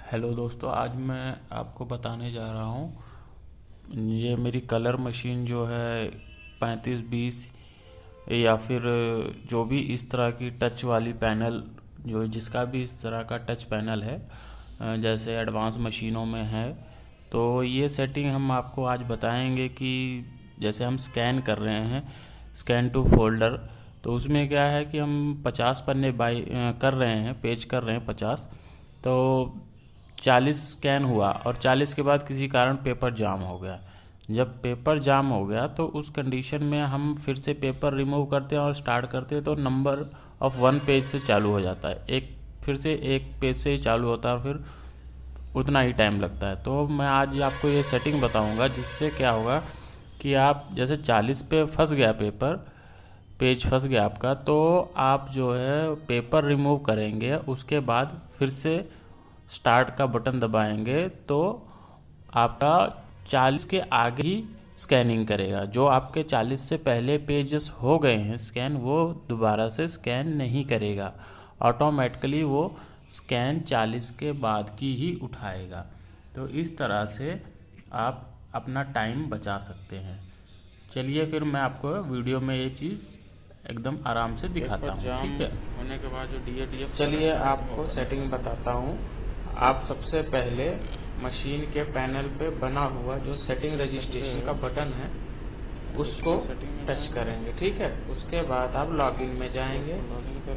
Hello दोस्तों, आज मैं आपको बताने जा रहा हूँ। ये मेरी कलर मशीन जो है 3520 या फिर जो भी इस तरह की टच वाली पैनल, जो जिसका भी इस तरह का टच पैनल है, जैसे एडवांस मशीनों में है, तो ये सेटिंग हम आपको आज बताएंगे कि जैसे हम स्कैन कर रहे हैं, स्कैन टू फोल्डर, तो उसमें क्या है कि हम 50 पन्ने बाई कर रहे हैं, पेज कर रहे हैं 50, तो 40 स्कैन हुआ और 40 के बाद किसी कारण पेपर जाम हो गया। जब पेपर जाम हो गया तो उस कंडीशन में हम फिर से पेपर रिमूव करते हैं और स्टार्ट करते हैं, तो नंबर ऑफ 1 पेज से चालू हो जाता है, एक फिर से एक पेज से ही चालू होता है और फिर उतना ही टाइम लगता है। तो मैं आज आपको ये सेटिंग बताऊंगा, जिससे क्या होगा कि आप जैसे 40 पे फंस गया पेज फंस गया आपका, तो आप जो है पेपर रिमूव करेंगे, उसके बाद फिर से स्टार्ट का बटन दबाएंगे तो आपका 40 के आगे ही स्कैनिंग करेगा। जो आपके 40 से पहले पेजेस हो गए हैं स्कैन, वो दोबारा से स्कैन नहीं करेगा, ऑटोमेटिकली वो स्कैन 40 के बाद की ही उठाएगा। तो इस तरह से आप अपना टाइम बचा सकते हैं। चलिए फिर मैं आपको वीडियो में ये चीज़ एकदम आराम से दिखाता हूँ, ठीक है। होने के बाद जो DADF चलिए आपको सेटिंग बताता हूँ। आप सबसे पहले मशीन के पैनल पे बना हुआ जो सेटिंग रजिस्ट्रेशन का बटन है उसको टच करेंगे, ठीक है। उसके बाद आप लॉगिन में जाएंगे।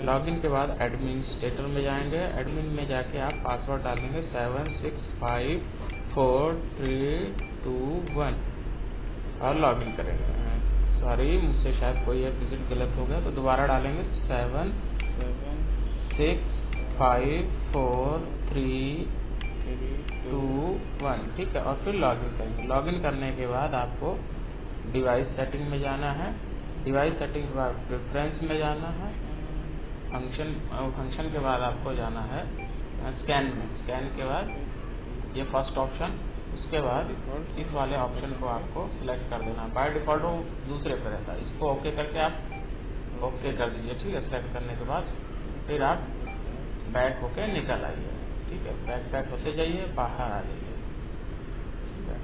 लॉगिन के बाद एडमिनिस्ट्रेटर में जाएंगे। एडमिन में जाके आप पासवर्ड डालेंगे 765432 1 और लॉगिन करेंगे। सॉरी, मुझसे शायद कोई एक डिजिट गलत हो गया, तो दोबारा डालेंगे 765432 1, ठीक है। और फिर लॉगिन करेंगे। लॉगिन करने के बाद आपको डिवाइस सेटिंग में जाना है। डिवाइस सेटिंग के बाद प्रेफरेंस में जाना है। फंक्शन के बाद आपको जाना है स्कैन में। स्कैन के बाद ये फर्स्ट ऑप्शन, उसके बाद इस वाले ऑप्शन को आपको सिलेक्ट कर देना। बाय डिफ़ॉल्ट वो दूसरे पे रहता है, इसको ओके करके आप ओके कर दीजिए, ठीक है। सेलेक्ट करने के बाद फिर आप बैक होके निकल आइए, ठीक है। बैक होते जाइए, बाहर आ जाइए, ठीक है।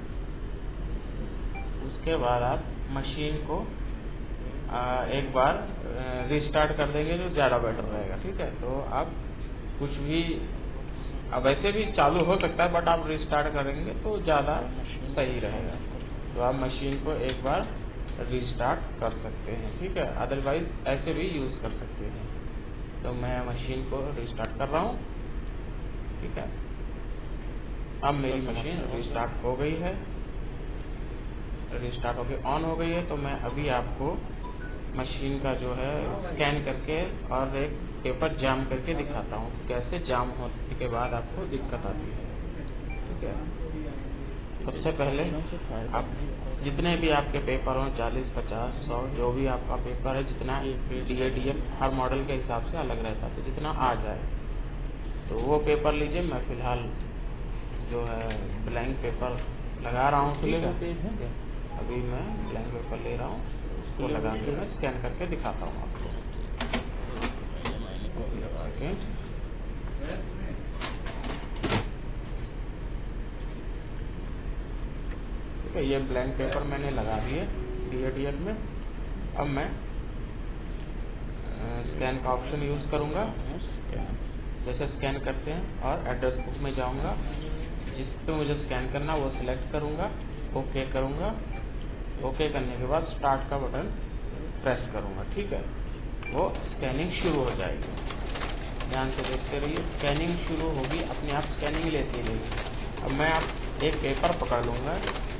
उसके बाद आप मशीन को एक बार रिस्टार्ट कर देंगे, जो ज़्यादा बेटर रहेगा, ठीक है। तो आप कुछ भी, अब वैसे भी चालू हो सकता है, बट आप रिस्टार्ट करेंगे तो ज़्यादा सही रहेगा। तो आप मशीन को एक बार रिस्टार्ट कर सकते हैं, ठीक है। अदरवाइज ऐसे भी यूज़ कर सकते हैं। तो मैं मशीन को रिस्टार्ट कर रहा हूँ, ठीक है। अब मेरी मशीन रिस्टार्ट हो गई है, रिस्टार्ट होके ऑन हो गई है। तो मैं अभी आपको मशीन का जो है स्कैन करके और एक पेपर जाम करके दिखाता हूँ, कैसे जाम होने के बाद आपको दिक्कत आती है, ठीक है। सबसे पहले आप जितने भी आपके पेपर हों, 40, 50, 100, जो भी आपका पेपर है, जितना DADF हर मॉडल के हिसाब से अलग रहता है, तो जितना आ जाए तो वो पेपर लीजिए। मैं फ़िलहाल जो है ब्लैंक पेपर लगा रहा हूँ, खुलेगा। अभी मैं ब्लैंक पेपर ले रहा हूँ, उसको लगा के मैं स्कैन करके दिखाता हूँ आपको। सेकेंड, ठीक है। ये ब्लैंक पेपर मैंने लगा दिए DADF में। अब मैं स्कैन का ऑप्शन यूज़ करूँगा। जैसे स्कैन करते हैं, और एड्रेस बुक में जाऊँगा, जिस पे मुझे स्कैन करना वो सिलेक्ट करूँगा, ओके करूँगा। ओके करने के बाद स्टार्ट का बटन प्रेस करूँगा, ठीक है। वो स्कैनिंग शुरू हो जाएगी। ध्यान से देखते रहिए, स्कैनिंग शुरू होगी, अपने आप स्कैनिंग लेती रहेगी। अब मैं एक पेपर पकड़ लूँगा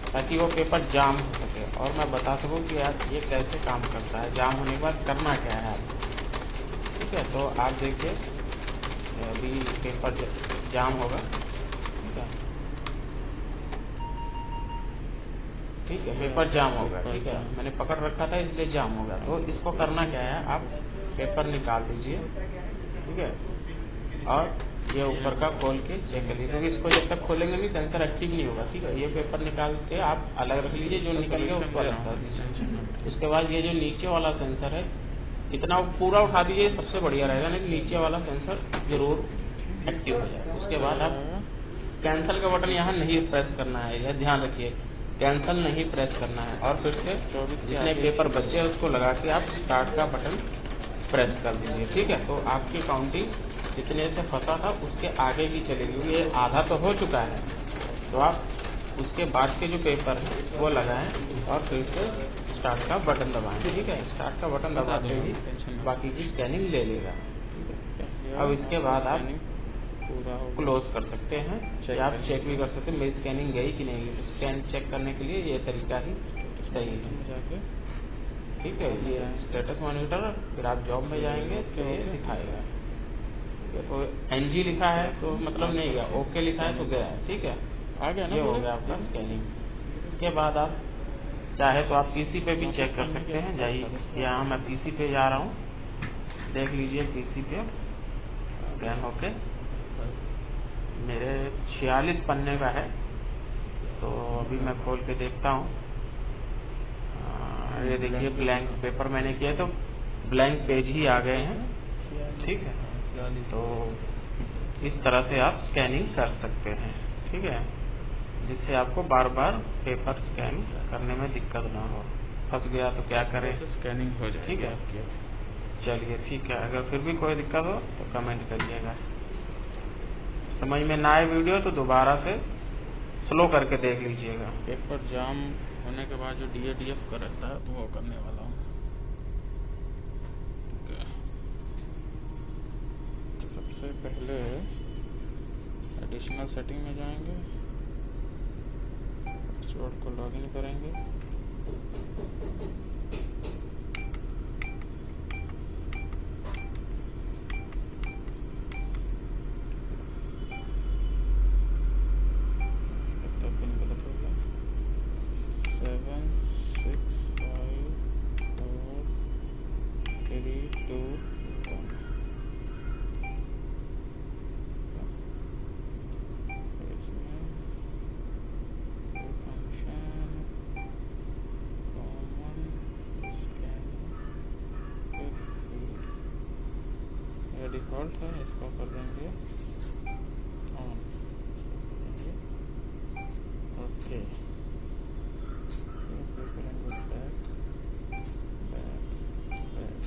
ताकि वो पेपर जाम हो सके और मैं बता सकूँ कि यार ये कैसे काम करता है, जाम होने के बाद करना क्या है आपको, ठीक है। तो आप देखिए, अभी पेपर जाम होगा, ठीक है। पेपर जाम होगा, ठीक है। मैंने पकड़ रखा था इसलिए जाम हो गया। तो इसको करना क्या है, आप पेपर निकाल दीजिए, ठीक है। और ये ऊपर का खोल के चेक कर लीजिए, क्योंकि इसको जब तक खोलेंगे नहीं सेंसर एक्टिव नहीं होगा, ठीक है। ये पेपर निकाल के आप अलग रख लीजिए, जो निकल गया उसको अलग कर दीजिए। उसके बाद ये जो नीचे वाला सेंसर है, इतना पूरा उठा दीजिए, सबसे बढ़िया रहेगा, नहीं नीचे वाला सेंसर जरूर एक्टिव हो जाए। उसके बाद आप कैंसिल का बटन यहाँ नहीं प्रेस करना है, यह ध्यान रखिए, कैंसिल नहीं प्रेस करना है। और फिर से 24 जितने पेपर बचे हैं उसको लगा के आप स्टार्ट का बटन प्रेस कर दीजिए, ठीक है। तो आपकी काउंटिंग जितने से फंसा था उसके आगे की चलेगी, ये आधा तो हो चुका है। तो आप उसके बाद के जो पेपर हैं वो लगाएं और फिर से स्टार्ट का बटन दबाएं, ठीक है। स्टार्ट का बटन दबाते ही बाकी की स्कैनिंग ले लेगा, ठीक है। अब इसके बाद आप पूरा क्लोज कर सकते हैं या आप चेक भी कर सकते हैं मेरी स्कैनिंग गई कि नहीं गई। स्कैन चेक करने के लिए ये तरीका ही सही है जाके, ठीक है। ये स्टेटस मॉनिटर, फिर आप जॉब में जाएंगे तो ये दिखाएगा। तो NG लिखा है तो मतलब नहीं गया, ओके लिखा है तो गया है, ठीक है। आ गया ना, ये हो गया आपका स्कैनिंग। इसके बाद आप चाहे तो आप PC पे भी चेक कर सकते हैं। जाइए, यहाँ मैं PC पे जा रहा हूँ, देख लीजिए PC पे स्कैन होके मेरे 46 पन्ने का है। तो अभी मैं खोल के देखता हूँ। ये देखिए ब्लैंक पेपर मैंने किया तो ब्लैंक पेज ही आ गए हैं, ठीक है। तो इस तरह से आप स्कैनिंग कर सकते हैं, ठीक है, जिससे आपको बार बार पेपर स्कैन करने में दिक्कत ना हो। फंस गया तो क्या करें, स्कैनिंग हो जाएगी, ठीक है। आपकी। चलिए ठीक है, अगर फिर भी कोई दिक्कत हो तो कमेंट करिएगा। समझ में ना आए वीडियो तो दोबारा से स्लो करके देख लीजिएगा। पेपर जाम होने के बाद जो DADF का रहता है वो करने वाला हूँ, ठीक है। तो सबसे पहले एडिशनल सेटिंग में जाएंगे, पासवर्ड को लॉगिन करेंगे, पिन गलत हो गया, 7 6 5 4 3 2 1। डिफॉल्ट है, इसको कर देंगे ऑन, ओके। फिर करेंगे बैक बैक बैक,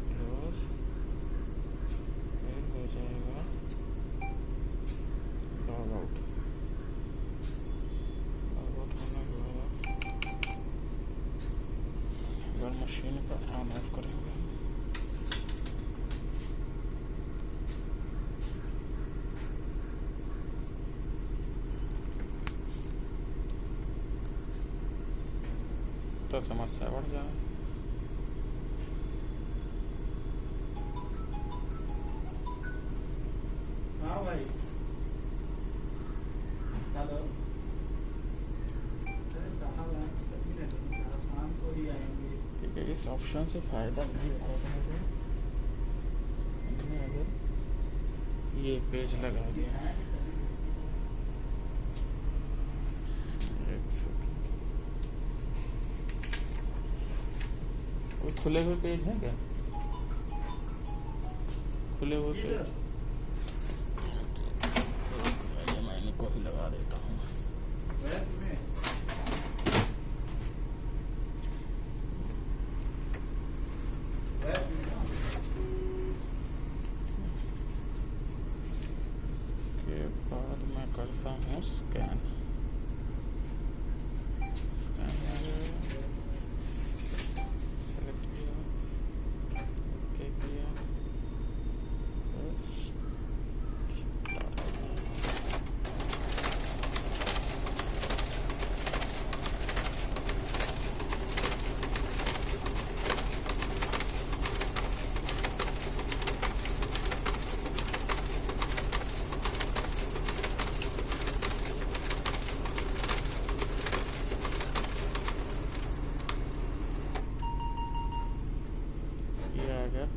क्लोज, फिर हो जाएगा लॉग आउट। लॉग आउट होने के बाद अगर मशीन का ऑन ऑफ करेंगे, तो समस्या बढ़ जाए। हाँ भाई, हेलो। अरे साहब कभी नहीं, साहब शाम को ही आएंगे। ठीक है, इस ऑप्शन से फायदा नहीं होगा मुझे, अगर ये पेज लगा दिया। एक सेकंड, कोई खुले हुए पेज है क्या? खुले हुए पेज मैं इनको ही लगा देता हूँ। वेब में के बाद मैं करता हूँ स्कैन। सेलेक्ट किया, ओके किया,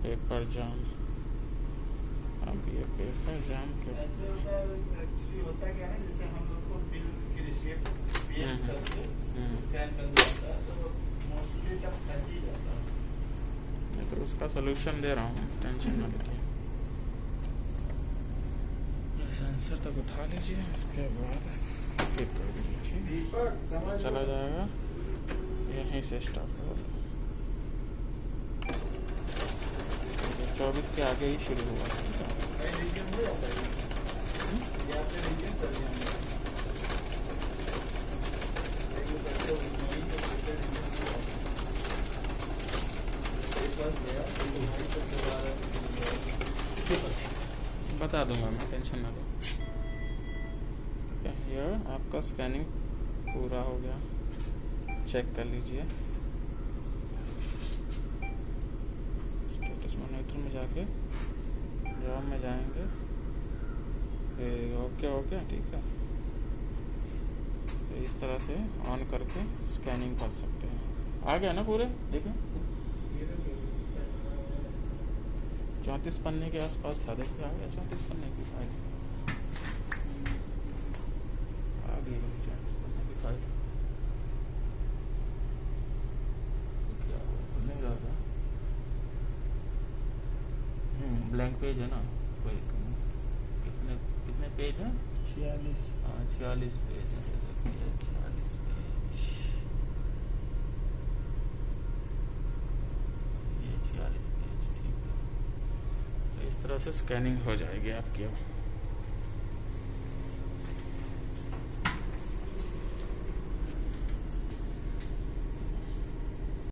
पेपर जाम। अब ये पेपर जाम के ऐसे होता है, एक्चुअली होता क्या है, जैसे हम लोग को बिल की रिसीप्ट पेस्ट करके स्कैन कर दिया है तो मोस्टली तक फंस ही जाता है। मैं तो उसका सोल्यूशन दे रहा हूँ, टेंशन ना लीजिए। सेंसर तक उठा लीजिए, उसके बाद फिर कर दीजिए, ठीक दीपक समझ चला जाएगा, यहीं से स्टार्ट होगा। 24 के आगे ही शुरू हुआ, ठीक है। रीजन हो जाता है या फिर रीजन कर दिया बता दूंगा मैं, टेंशन ना लो। ठीक है, ये आपका स्कैनिंग पूरा हो गया, चेक कर लीजिए। स्टेटस मॉनिटर में जाके जॉब में जाएंगे, ओके ओके, ठीक है। तो इस तरह से ऑन करके स्कैनिंग कर सकते हैं। आ गया ना पूरे, देखिए 34 पन्ने के आसपास था, देखिए आ गया 34 पन्ने की फाइल, आ गई 34 पन्ने की फाइल। क्या हुआ, नहीं रहा था, ब्लैंक पेज है ना, कोई कितने कितने पेज हैं? 46। हाँ 46 पेज है, 46 पेज, ये 46 पेज, ठीक है। तो इस तरह से स्कैनिंग हो जाएगी आपकी अब।